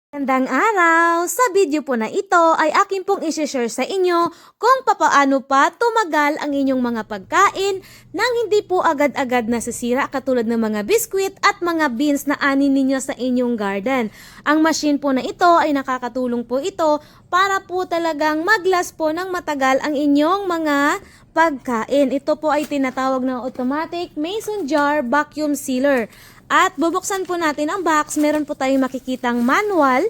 Magandang araw! Sa video po na ito ay akin pong isi-share sa inyo kung papaano pa tumagal ang inyong mga pagkain nang hindi po agad-agad nasisira katulad ng mga biskwit at mga beans na ani ninyo sa inyong garden. Ang machine po na ito ay nakakatulong po ito para po talagang mag-last po ng matagal ang inyong mga pagkain. Ito po ay tinatawag na automatic mason jar vacuum sealer. At bubuksan po natin ang box, meron po tayong makikitang manual.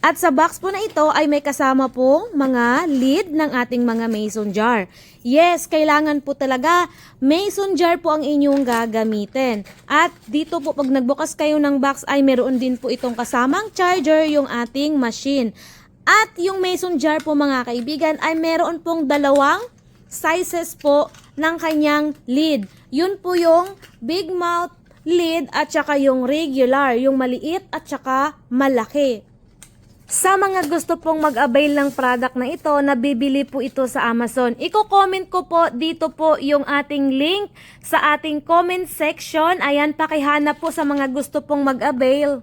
At sa box po na ito ay may kasama pong mga lid ng ating mga mason jar. Yes, kailangan po talaga mason jar po ang inyong gagamitin. At dito po pag nagbukas kayo ng box ay meron din po itong kasamang charger yung ating machine. At yung mason jar po mga kaibigan ay meron pong dalawang sizes po ng kanyang lid. Yun po yung big mouth lid at saka yung regular, yung maliit at saka malaki. Sa mga gusto pong mag-avail ng product na ito, nabibili po ito sa Amazon. Iko-comment ko po dito po yung ating link sa ating comment section. Ayan, pakihanap po sa mga gusto pong mag-avail.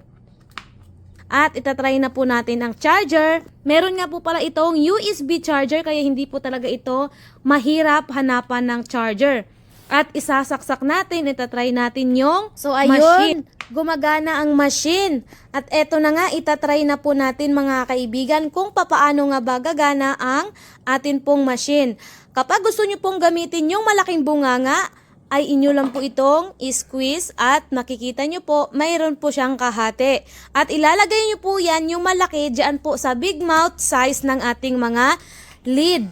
At itatry na po natin ang charger. Meron nga po pala itong USB charger kaya hindi po talaga ito mahirap hanapan ng charger. At isasaksak natin, itatry natin yung machine. Gumagana ang machine. At eto na nga, itatry na po natin mga kaibigan kung papaano nga ba gagana ang atin pong machine. Kapag gusto nyo pong gamitin yung malaking bunganga, ay inyo lang po itong squeeze at makikita nyo po, mayroon po siyang kahati. At ilalagay nyo po yan yung malaki dyan po sa big mouth size ng ating mga lid.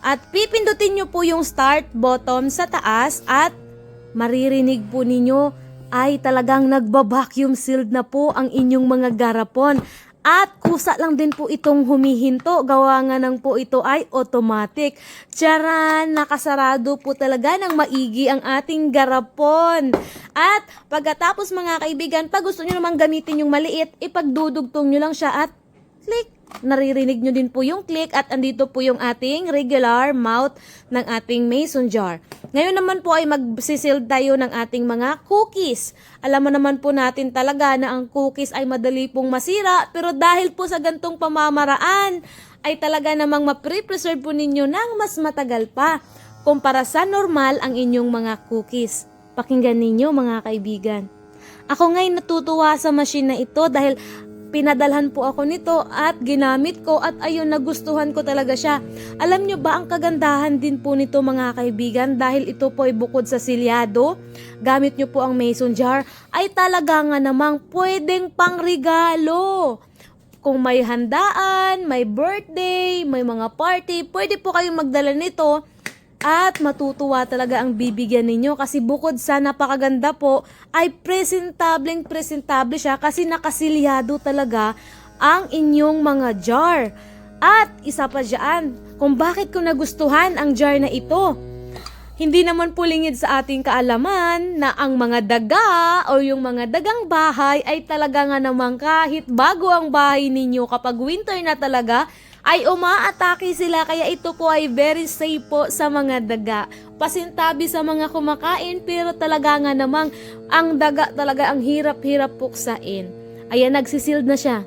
At pipindutin nyo po yung start button sa taas at maririnig po ninyo ay talagang nagba-vacuum sealed na po ang inyong mga garapon. At kusa lang din po itong humihinto. Gawa nga ng po ito ay automatic. Tsaran! Nakasarado po talaga ng maigi ang ating garapon. At pagkatapos mga kaibigan, pag gusto nyo namang gamitin yung maliit, ipagdudugtong nyo lang siya at click. Naririnig nyo din po yung click at andito po yung ating regular mouth ng ating mason jar. Ngayon naman po ay magsisil tayo ng ating mga cookies. Alam mo naman po natin talaga na ang cookies ay madali pong masira, pero dahil po sa gantong pamamaraan ay talaga namang ma-preserve po ninyo ng mas matagal pa kumpara sa normal ang inyong mga cookies. Pakinggan ninyo mga kaibigan. Ako ngayon natutuwa sa machine na ito dahil pinadalhan po ako nito at ginamit ko at ayun, nagustuhan ko talaga siya. Alam nyo ba ang kagandahan din po nito mga kaibigan dahil ito po ay bukod sa silyado, gamit nyo po ang mason jar, ay talaga nga namang pwedeng pangregalo. Kung may handaan, may birthday, may mga party, pwede po kayong magdala nito. At matutuwa talaga ang bibigyan ninyo kasi bukod sa napakaganda po ay presentable siya kasi nakasilyado talaga ang inyong mga jar. At isa pa dyan, kung bakit ko nagustuhan ang jar na ito. Hindi naman po lingid sa ating kaalaman na ang mga daga o yung mga dagang bahay ay talaga nga namang kahit bago ang bahay ninyo kapag winter na talaga, ay umaatake sila kaya ito po ay very safe po sa mga daga. Pasintabi sa mga kumakain pero talaga nga namang ang daga talaga ang hirap-hirap puksain. Ayan, nagsisild na siya.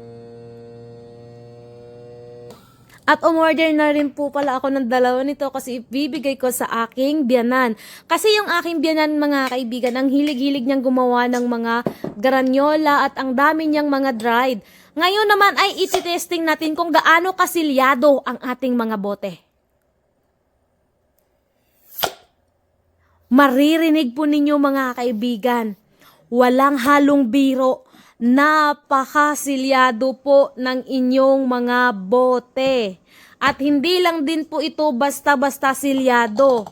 At umorder na rin po pala ako ng dalawa nito kasi ibibigay ko sa aking biyanan. Kasi yung aking biyanan mga kaibigan, ang hilig-hilig niyang gumawa ng mga granyola at ang dami niyang mga dried. Ngayon naman ay iti-testing natin kung gaano kasilyado ang ating mga bote. Maririnig po ninyo mga kaibigan, walang halong biro, napakasilyado po ng inyong mga bote. At hindi lang din po ito basta-basta silyado.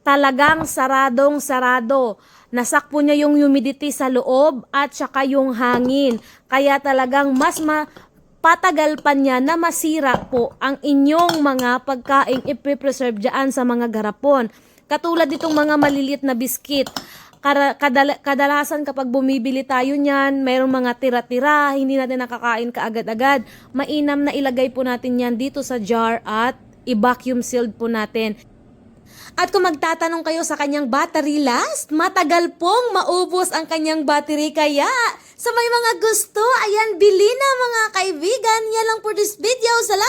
Talagang saradong sarado. Nasakpo niya yung humidity sa loob at saka yung hangin. Kaya talagang mas patagal pa niya na masira po ang inyong mga pagkaing ipipreserve dyan sa mga garapon. Katulad ditong mga maliliit na biskit. Kadalasan kapag bumibili tayo niyan, mayroong mga tira-tira, hindi natin nakakain kaagad-agad. Mainam na ilagay po natin yan dito sa jar at i-vacuum sealed po natin. At kung magtatanong kayo sa kanyang battery last, matagal pong maubos ang kanyang battery. Kaya sa may mga gusto, ayan, bili na mga kaibigan. Yan lang for this video. Salamat!